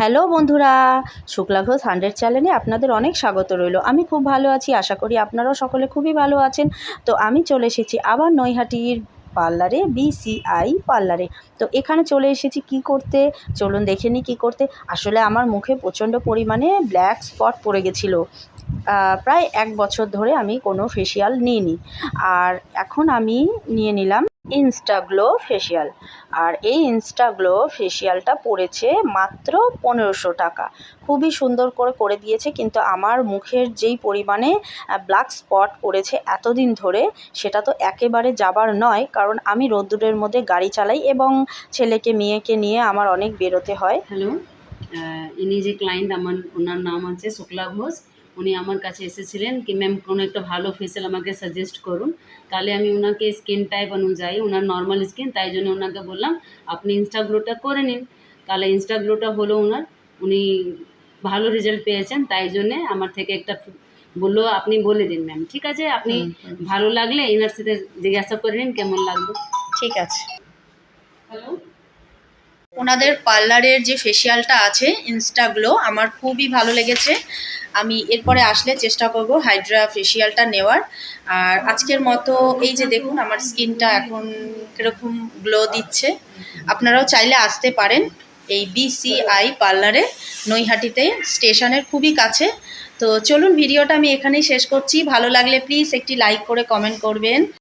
Hello বন্ধুরা, শুক্লা ঘোষ 100 চ্যানেলে আপনাদের অনেক স্বাগত রইল। আমি খুব ভালো আছি, আশা করি আপনারাও সকলে খুবই ভালো আছেন। তো আমি চলে এসেছি আবার নৈহাটির পার্লারে, বিসিআই পার্লারে। তো এখানে চলে এসেছি কি করতে, চলুন দেখে নিই কী করতে। আসলে আমার মুখে প্রচণ্ড পরিমাণে ব্ল্যাক স্পট পড়ে গেছিলো। প্রায় 1 বছর ধরে আমি কোনো ফেসিয়াল নিইনি, আর এখন আমি নিয়ে নিলাম ইনস্টাগ্লো ফেসিয়াল। আর এই ইনস্টাগ্লো ফেসিয়ালটা পড়েছে মাত্র 1500 টাকা। খুবই সুন্দর করে দিয়েছে, কিন্তু আমার মুখের যেই পরিমাণে ব্ল্যাক স্পট পড়েছে এতদিন ধরে, সেটা তো একেবারে যাবার নয়, কারণ আমি রোদ্দুরের মধ্যে গাড়ি চালাই এবং ছেলেকে মেয়েকে নিয়ে আমার অনেক বেরোতে হয়। হ্যালো, ইনি যে ক্লায়েন্ট, ওনার নাম আছে শুক্লা ঘোষ। উনি আমার কাছে এসেছিলেন কি ম্যাম কোনো একটা ভালো ফেসিয়াল আমাকে সাজেস্ট করুন। তাহলে আমি ওনাকে স্কিন টাইপ অনুযায়ী, ওনার নর্মাল স্কিন, তাই জন্য ওনাকে বললাম আপনি ইনস্টাগ্লোটা করে নিন। তাহলে ইনস্টাগ্লোটা হলো ওনার, উনি ভালো রেজাল্ট পেয়েছেন, তাই জন্যে আমার থেকে একটা বললো আপনি বলে দিন ম্যাম। ঠিক আছে, আপনি ভালো লাগলে এনার সাথে জিজ্ঞাসা করে নিন কেমন লাগবে। ঠিক আছে। হ্যালো, ওনাদের পার্লারের যে ফেসিয়ালটা আছে ইনস্টাগ্লো, আমার খুবই ভালো লেগেছে। আমি এরপরে আসলে চেষ্টা করব হাইড্রা ফেসিয়ালটা নেওয়ার। আর আজকের মতো এই যে দেখুন আমার স্কিনটা এখন কীরকম গ্লো দিচ্ছে। আপনারাও চাইলে আসতে পারেন এই বিসিআই পার্লারে, নৈহাটিতে স্টেশনের খুবই কাছে। তো চলুন ভিডিওটা আমি এখানেই শেষ করছি। ভালো লাগলে প্লিজ একটি লাইক করে কমেন্ট করবেন।